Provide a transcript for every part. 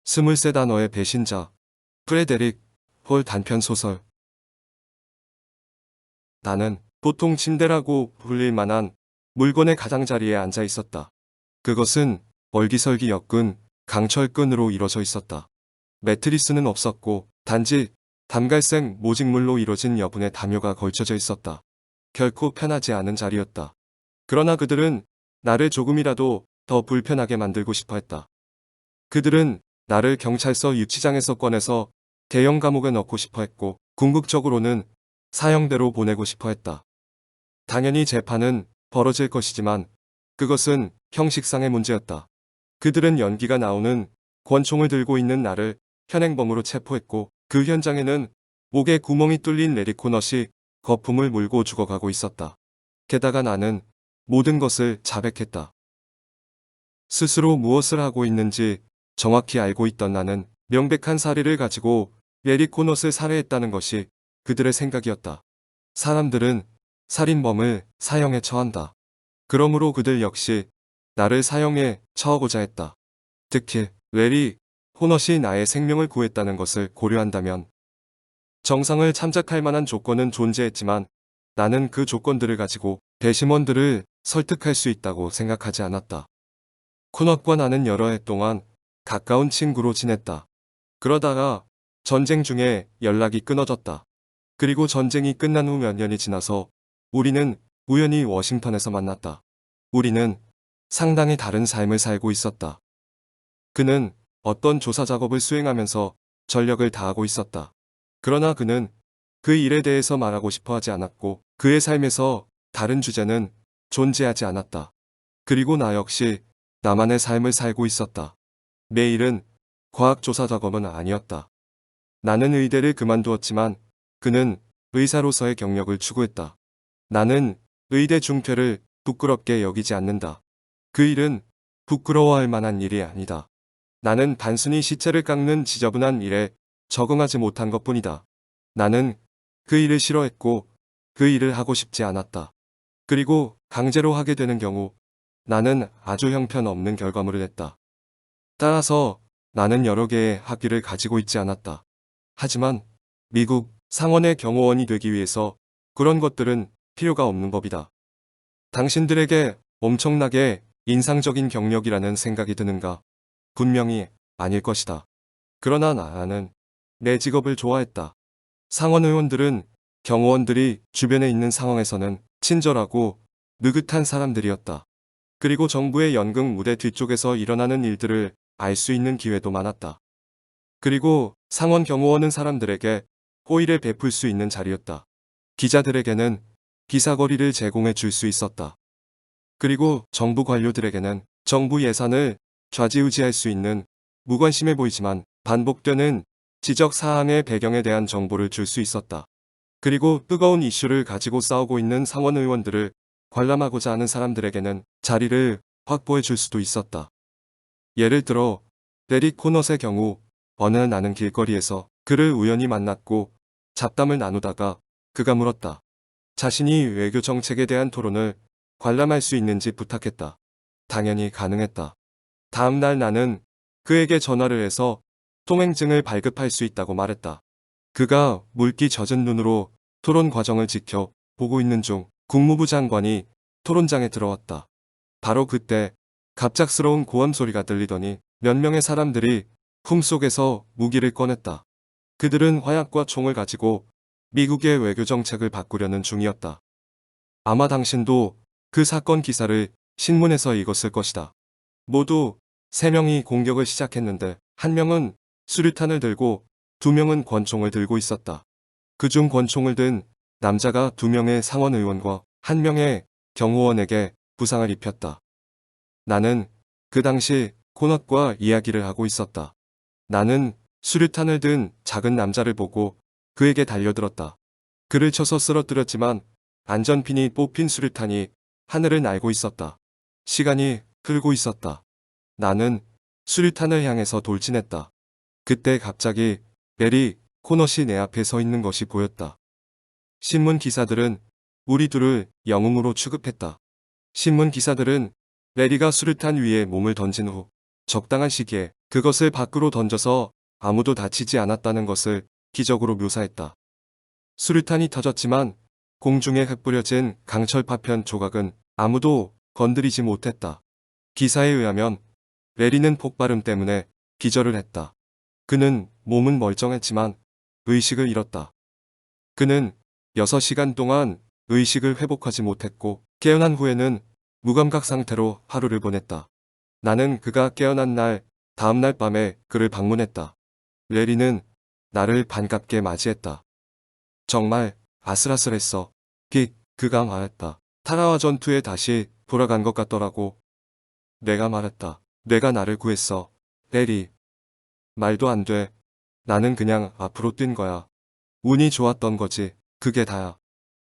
스물세 단어의 배신자. 프레데릭 홀 단편 소설. 나는 보통 침대라고 불릴 만한 물건의 가장자리에 앉아 있었다. 그것은 얼기설기 엮은 강철끈으로 이루어져 있었다. 매트리스는 없었고 단지 담갈색 모직물로 이루어진 여분의 담요가 걸쳐져 있었다. 결코 편하지 않은 자리였다. 그러나 그들은 나를 조금이라도 더 불편하게 만들고 싶어 했다. 그들은 나를 경찰서 유치장에서 꺼내서 대형 감옥에 넣고 싶어 했고 궁극적으로는 사형대로 보내고 싶어 했다. 당연히 재판은 벌어질 것이지만 그것은 형식상의 문제였다. 그들은 연기가 나오는 권총을 들고 있는 나를 현행범으로 체포했고 그 현장에는 목에 구멍이 뚫린 레리 코넛이 거품을 물고 죽어가고 있었다. 게다가 나는 모든 것을 자백했다. 스스로 무엇을 하고 있는지 정확히 알고 있던 나는 명백한 사리를 가지고 레리 코넛을 살해했다는 것이 그들의 생각이었다. 사람들은 살인범을 사형에 처한다. 그러므로 그들 역시 나를 사형에 처하고자 했다. 특히 레리 코넛이 나의 생명을 구했다는 것을 고려한다면 정상을 참작할 만한 조건은 존재했지만 나는 그 조건들을 가지고 배심원들을 설득할 수 있다고 생각하지 않았다. 코넛과 나는 여러 해 동안 가까운 친구로 지냈다. 그러다가 전쟁 중에 연락이 끊어졌다. 그리고 전쟁이 끝난 후 몇 년이 지나서 우리는 우연히 워싱턴에서 만났다. 우리는 상당히 다른 삶을 살고 있었다. 그는 어떤 조사 작업을 수행하면서 전력을 다하고 있었다. 그러나 그는 그 일에 대해서 말하고 싶어 하지 않았고 그의 삶에서 다른 주제는 존재하지 않았다. 그리고 나 역시 나만의 삶을 살고 있었다. 내 일은 과학조사 작업은 아니었다. 나는 의대를 그만두었지만 그는 의사로서의 경력을 추구했다. 나는 의대 중퇴를 부끄럽게 여기지 않는다. 그 일은 부끄러워할 만한 일이 아니다. 나는 단순히 시체를 깎는 지저분한 일에 적응하지 못한 것뿐이다. 나는 그 일을 싫어했고 그 일을 하고 싶지 않았다. 그리고 강제로 하게 되는 경우 나는 아주 형편없는 결과물을 냈다. 따라서 나는 여러 개의 학위를 가지고 있지 않았다. 하지만 미국 상원의 경호원이 되기 위해서 그런 것들은 필요가 없는 법이다. 당신들에게 엄청나게 인상적인 경력이라는 생각이 드는가? 분명히 아닐 것이다. 그러나 나는 내 직업을 좋아했다. 상원 의원들은 경호원들이 주변에 있는 상황에서는 친절하고 느긋한 사람들이었다. 그리고 정부의 연극 무대 뒤쪽에서 일어나는 일들을 알 수 있는 기회도 많았다. 그리고 상원 경호원은 사람들에게 호의를 베풀 수 있는 자리였다. 기자들에게는 기사거리를 제공해 줄 수 있었다. 그리고 정부 관료들에게는 정부 예산을 좌지우지할 수 있는 무관심해 보이지만 반복되는 지적 사항의 배경에 대한 정보를 줄 수 있었다. 그리고 뜨거운 이슈를 가지고 싸우고 있는 상원 의원들을 관람하고자 하는 사람들에게는 자리를 확보해 줄 수도 있었다. 예를 들어 레리 코넛의 경우 어느 날 나는 길거리에서 그를 우연히 만났고 잡담을 나누다가 그가 물었다. 자신이 외교 정책에 대한 토론을 관람할 수 있는지 부탁했다. 당연히 가능했다. 다음 날 나는 그에게 전화를 해서 통행증을 발급할 수 있다고 말했다. 그가 물기 젖은 눈으로 토론 과정을 지켜 보고 있는 중 국무부 장관이 토론장에 들어왔다. 바로 그때 갑작스러운 고함 소리가 들리더니 몇 명의 사람들이 품속에서 무기를 꺼냈다. 그들은 화약과 총을 가지고 미국의 외교 정책을 바꾸려는 중이었다. 아마 당신도 그 사건 기사를 신문에서 읽었을 것이다. 모두 3명이 공격을 시작했는데 1명은 수류탄을 들고 2명은 권총을 들고 있었다. 그중 권총을 든 남자가 2명의 상원 의원과 1명의 경호원에게 부상을 입혔다. 나는 그 당시 코넛과 이야기를 하고 있었다. 나는 수류탄을 든 작은 남자를 보고 그에게 달려들었다. 그를 쳐서 쓰러뜨렸지만 안전핀이 뽑힌 수류탄이 하늘을 날고 있었다. 시간이 흐르고 있었다. 나는 수류탄을 향해서 돌진했다. 그때 갑자기 레리 코넛이 내 앞에 서 있는 것이 보였다. 신문 기사들은 우리 둘을 영웅으로 취급했다. 신문 기사들은 레리가 수류탄 위에 몸을 던진 후 적당한 시기에 그것을 밖으로 던져서 아무도 다치지 않았다는 것을 기적으로 묘사했다. 수류탄이 터졌지만 공중에 흩뿌려진 강철 파편 조각은 아무도 건드리지 못했다. 기사에 의하면 레리는 폭발음 때문에 기절을 했다. 그는 몸은 멀쩡했지만 의식을 잃었다. 그는 6시간 동안 의식을 회복하지 못했고 깨어난 후에는 무감각 상태로 하루를 보냈다. 나는 그가 깨어난 다음 날 밤에 그를 방문했다. 레리는 나를 반갑게 맞이했다. 정말 아슬아슬했어. 그가 말했다. 타라와 전투에 다시 돌아간 것 같더라고. 내가 말했다. 내가 나를 구했어. 레리. 말도 안 돼. 나는 그냥 앞으로 뛴 거야. 운이 좋았던 거지. 그게 다야.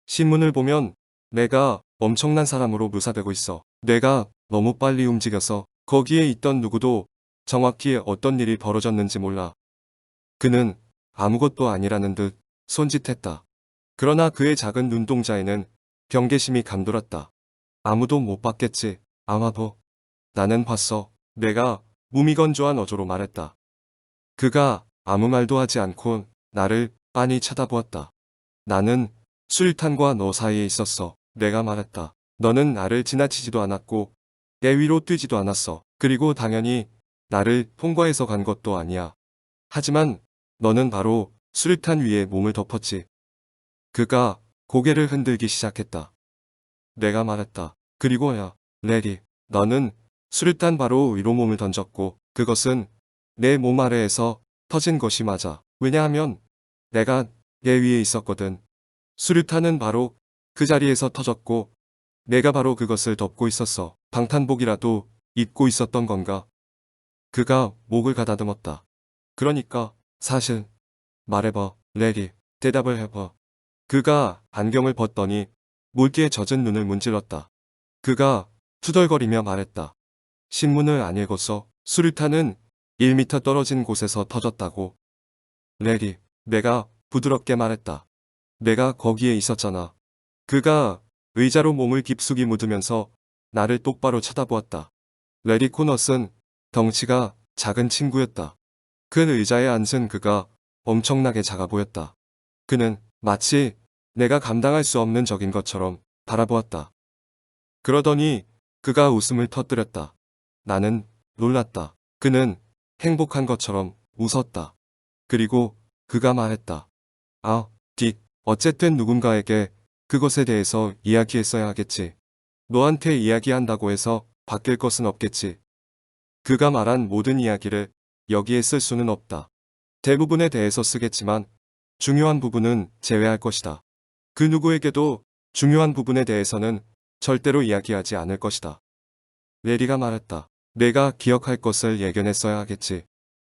신문을 보면 내가 엄청난 사람으로 묘사되고 있어. 내가 너무 빨리 움직여서 거기에 있던 누구도 정확히 어떤 일이 벌어졌는지 몰라. 그는 아무것도 아니라는 듯 손짓했다. 그러나 그의 작은 눈동자에는 경계심이 감돌았다. 아무도 못 봤겠지. 아마 나는 봤어. 내가 무미건조한 어조로 말했다. 그가 아무 말도 하지 않고 나를 빤히 쳐다보았다. 나는 수류탄과 너 사이에 있었어. 내가 말했다. 너는 나를 지나치지도 않았고 내 위로 뛰지도 않았어. 그리고 당연히 나를 통과해서 간 것도 아니야. 하지만 너는 바로 수류탄 위에 몸을 덮었지. 그가 고개를 흔들기 시작했다. 내가 말했다. 그리고야, 레리, 너는 수류탄 바로 위로 몸을 던졌고 그것은 내 몸 아래에서 터진 것이 맞아. 왜냐하면 내가 내 위에 있었거든. 수류탄은 바로 그 자리에서 터졌고 내가 바로 그것을 덮고 있었어. 방탄복이라도 입고 있었던 건가? 그가 목을 가다듬었다. 그러니까 사실 말해봐, 레리. 대답을 해봐. 그가 안경을 벗더니 물기에 젖은 눈을 문질렀다. 그가 투덜거리며 말했다. 신문을 안 읽었어. 수류탄은 1m 떨어진 곳에서 터졌다고. 레리, 내가 부드럽게 말했다. 내가 거기에 있었잖아. 그가 의자로 몸을 깊숙이 묻으면서 나를 똑바로 쳐다보았다. 레리 코넛은 덩치가 작은 친구였다. 큰 의자에 앉은 그가 엄청나게 작아 보였다. 그는 마치 내가 감당할 수 없는 적인 것처럼 바라보았다. 그러더니 그가 웃음을 터뜨렸다. 나는 놀랐다. 그는 행복한 것처럼 웃었다. 그리고 그가 말했다. 어쨌든 누군가에게 그것에 대해서 이야기했어야 하겠지. 너한테 이야기한다고 해서 바뀔 것은 없겠지. 그가 말한 모든 이야기를 여기에 쓸 수는 없다. 대부분에 대해서 쓰겠지만 중요한 부분은 제외할 것이다. 그 누구에게도 중요한 부분에 대해서는 절대로 이야기하지 않을 것이다. 레리가 말했다. 내가 기억할 것을 예견했어야 하겠지.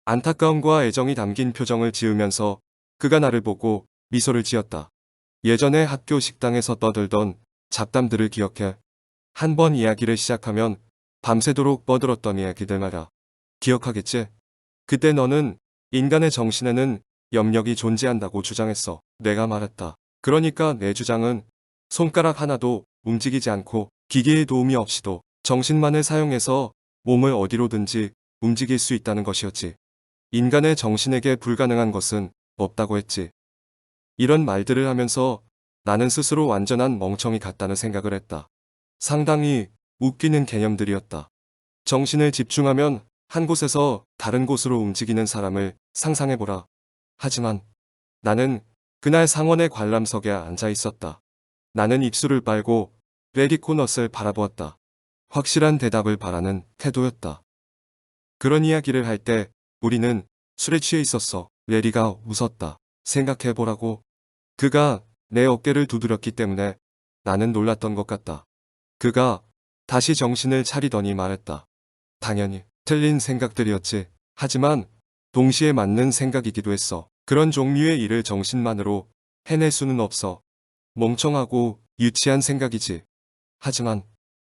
안타까움과 애정이 담긴 표정을 지으면서 그가 나를 보고 미소를 지었다. 예전에 학교 식당에서 떠들던 잡담들을 기억해. 한 번 이야기를 시작하면 밤새도록 뻗들었던 이야기들 말야. 기억하겠지? 그때 너는 인간의 정신에는 염력이 존재한다고 주장했어. 내가 말했다. 그러니까 내 주장은 손가락 하나도 움직이지 않고 기계의 도움이 없이도 정신만을 사용해서 몸을 어디로든지 움직일 수 있다는 것이었지. 인간의 정신에게 불가능한 것은 없다고 했지. 이런 말들을 하면서 나는 스스로 완전한 멍청이 같다는 생각을 했다. 상당히 웃기는 개념들이었다. 정신을 집중하면 한 곳에서 다른 곳으로 움직이는 사람을 상상해보라. 하지만 나는 그날 상원의 관람석에 앉아 있었다. 나는 입술을 빨고 레리 코넛을 바라보았다. 확실한 대답을 바라는 태도였다. 그런 이야기를 할 때 우리는 술에 취해 있었어. 레리가 웃었다. 생각해보라고. 그가 내 어깨를 두드렸기 때문에 나는 놀랐던 것 같다. 그가 다시 정신을 차리더니 말했다. 당연히 틀린 생각들이었지. 하지만 동시에 맞는 생각이기도 했어. 그런 종류의 일을 정신만으로 해낼 수는 없어. 멍청하고 유치한 생각이지. 하지만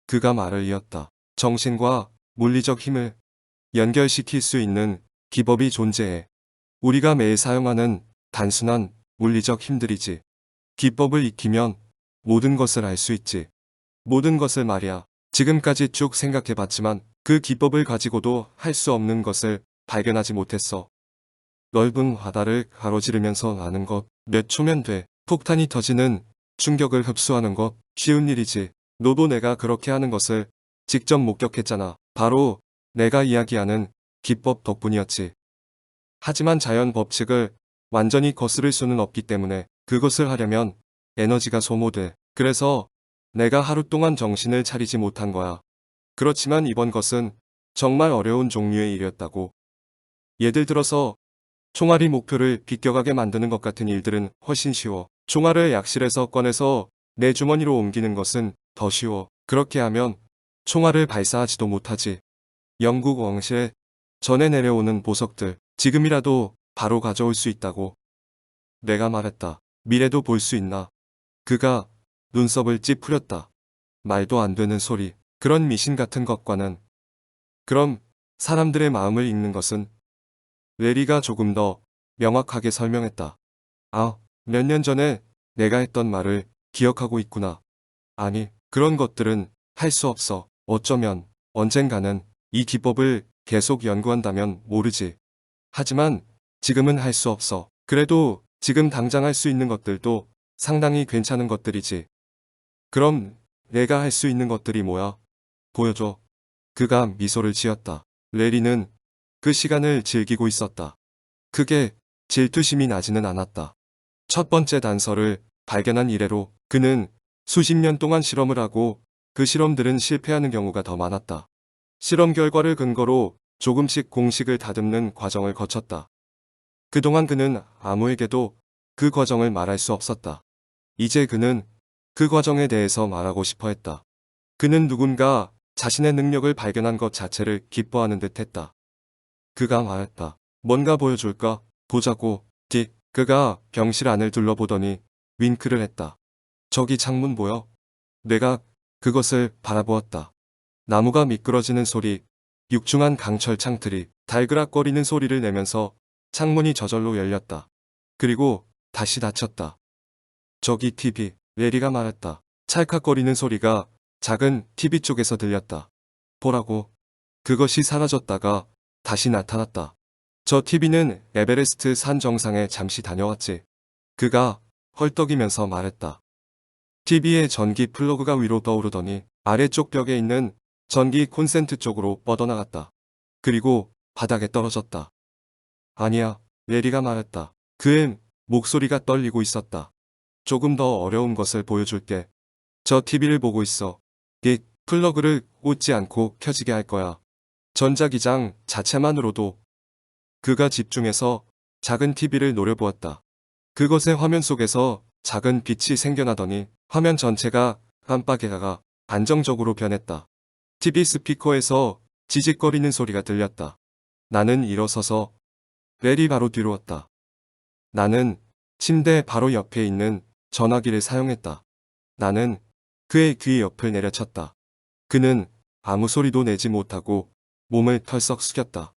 그가 말을 이었다. 정신과 물리적 힘을 연결시킬 수 있는 기법이 존재해. 우리가 매일 사용하는 단순한 물리적 힘들이지. 기법을 익히면 모든 것을 알 수 있지. 모든 것을 말이야. 지금까지 쭉 생각해봤지만 그 기법을 가지고도 할 수 없는 것을 발견하지 못했어. 넓은 바다를 가로지르면서 나는 것 몇 초면 돼. 폭탄이 터지는 충격을 흡수하는 것 쉬운 일이지. 너도 내가 그렇게 하는 것을 직접 목격했잖아. 바로 내가 이야기하는 기법 덕분이었지. 하지만 자연 법칙을 완전히 거스를 수는 없기 때문에 그것을 하려면 에너지가 소모돼. 그래서 내가 하루 동안 정신을 차리지 못한 거야. 그렇지만 이번 것은 정말 어려운 종류의 일이었다고. 예를 들어서 총알이 목표를 비껴가게 만드는 것 같은 일들은 훨씬 쉬워. 총알을 약실에서 꺼내서 내 주머니로 옮기는 것은 더 쉬워. 그렇게 하면 총알을 발사하지도 못하지. 영국 왕실에 전해 내려오는 보석들 지금이라도 바로 가져올 수 있다고. 내가 말했다. 미래도 볼 수 있나? 그가 눈썹을 찌푸렸다. 말도 안 되는 소리. 그런 미신 같은 것과는. 그럼 사람들의 마음을 읽는 것은? 레리가 조금 더 명확하게 설명했다. 아, 몇 년 전에 내가 했던 말을 기억하고 있구나. 아니, 그런 것들은 할 수 없어. 어쩌면 언젠가는 이 기법을 계속 연구한다면 모르지. 하지만 지금은 할 수 없어. 그래도 지금 당장 할 수 있는 것들도 상당히 괜찮은 것들이지. 그럼 내가 할 수 있는 것들이 뭐야? 보여줘. 그가 미소를 지었다. 레리는 그 시간을 즐기고 있었다. 크게 질투심이 나지는 않았다. 첫 번째 단서를 발견한 이래로 그는 수십 년 동안 실험을 하고 그 실험들은 실패하는 경우가 더 많았다. 실험 결과를 근거로 조금씩 공식을 다듬는 과정을 거쳤다. 그동안 그는 아무에게도 그 과정을 말할 수 없었다. 이제 그는 그 과정에 대해서 말하고 싶어 했다. 그는 누군가 자신의 능력을 발견한 것 자체를 기뻐하는 듯 했다. 그가 말했다. 뭔가 보여줄까? 보자고. 딕. 그가 병실 안을 둘러보더니 윙크를 했다. 저기 창문 보여? 내가 그것을 바라보았다. 나무가 미끄러지는 소리, 육중한 강철 창틀이 달그락거리는 소리를 내면서 창문이 저절로 열렸다. 그리고 다시 닫혔다. 저기 TV, 레리가 말했다. 찰칵거리는 소리가 작은 TV 쪽에서 들렸다. 보라고. 그것이 사라졌다가 다시 나타났다. 저 TV는 에베레스트 산 정상에 잠시 다녀왔지. 그가 헐떡이면서 말했다. TV의 전기 플러그가 위로 떠오르더니 아래쪽 벽에 있는 전기 콘센트 쪽으로 뻗어나갔다. 그리고 바닥에 떨어졌다. 아니야, 레리가 말했다. 그의 목소리가 떨리고 있었다. 조금 더 어려운 것을 보여줄게. 저 TV를 보고 있어. 이 플러그를 꽂지 않고 켜지게 할 거야. 전자기장 자체만으로도. 그가 집중해서 작은 TV를 노려보았다. 그것의 화면 속에서 작은 빛이 생겨나더니 화면 전체가 깜빡이다가 안정적으로 변했다. TV 스피커에서 지직거리는 소리가 들렸다. 나는 일어서서 레리 바로 뒤로 왔다. 나는 침대 바로 옆에 있는 전화기를 사용했다. 나는 그의 귀 옆을 내려쳤다. 그는 아무 소리도 내지 못하고 몸을 털썩 숙였다.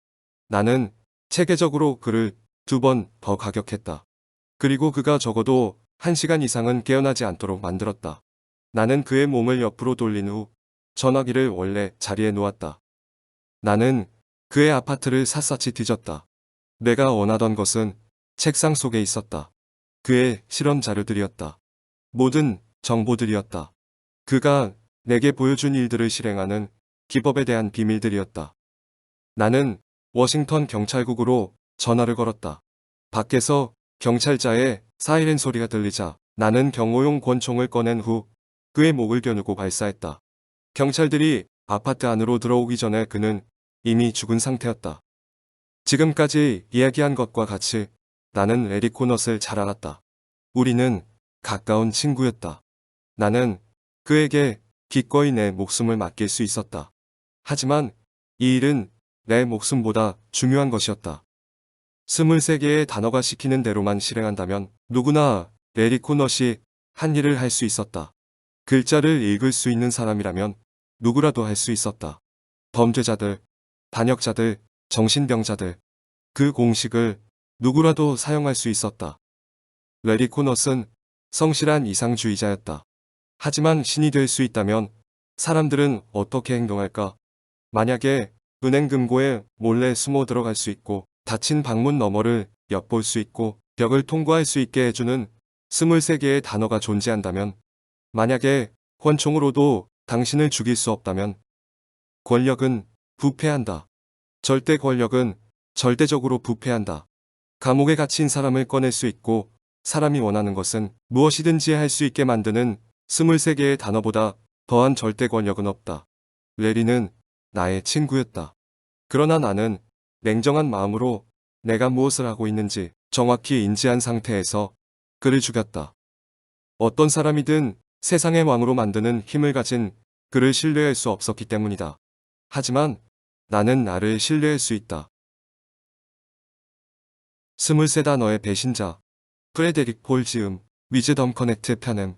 나는 체계적으로 그를 2번 더 가격했다. 그리고 그가 적어도 1시간 이상은 깨어나지 않도록 만들었다. 나는 그의 몸을 옆으로 돌린 후 전화기를 원래 자리에 놓았다. 나는 그의 아파트를 샅샅이 뒤졌다. 내가 원하던 것은 책상 속에 있었다. 그의 실험 자료들이었다. 모든 정보들이었다. 그가 내게 보여준 일들을 실행하는 기법에 대한 비밀들이었다. 나는 워싱턴 경찰국으로 전화를 걸었다. 밖에서 경찰자의 사이렌 소리가 들리자 나는 경호용 권총을 꺼낸 후 그의 목을 겨누고 발사했다. 경찰들이 아파트 안으로 들어오기 전에 그는 이미 죽은 상태였다. 지금까지 이야기한 것과 같이 나는 레리 코넛을 잘 알았다. 우리는 가까운 친구였다. 나는 그에게 기꺼이 내 목숨을 맡길 수 있었다. 하지만 이 일은 내 목숨보다 중요한 것이었다. 23개의 단어가 시키는 대로만 실행한다면 누구나 레리 코넛이 한 일을 할 수 있었다. 글자를 읽을 수 있는 사람이라면 누구라도 할 수 있었다. 범죄자들, 반역자들, 정신병자들. 그 공식을 누구라도 사용할 수 있었다. 레리 코넛은 성실한 이상주의자였다. 하지만 신이 될 수 있다면 사람들은 어떻게 행동할까? 만약에 은행 금고에 몰래 숨어 들어갈 수 있고 닫힌 방문 너머를 엿볼 수 있고 벽을 통과할 수 있게 해주는 23개의 단어가 존재한다면 만약에 권총으로도 당신을 죽일 수 없다면 권력은 부패한다. 절대 권력은 절대적으로 부패한다. 감옥에 갇힌 사람을 꺼낼 수 있고 사람이 원하는 것은 무엇이든지 할 수 있게 만드는 23개의 단어보다 더한 절대 권력은 없다. 레리는 나의 친구였다. 그러나 나는 냉정한 마음으로 내가 무엇을 하고 있는지 정확히 인지한 상태에서 그를 죽였다. 어떤 사람이든 세상의 왕으로 만드는 힘을 가진 그를 신뢰할 수 없었기 때문이다. 하지만 나는 나를 신뢰할 수 있다. 23단어의 배신자 프레데릭 폴 지음 위즈덤 커넥트 편음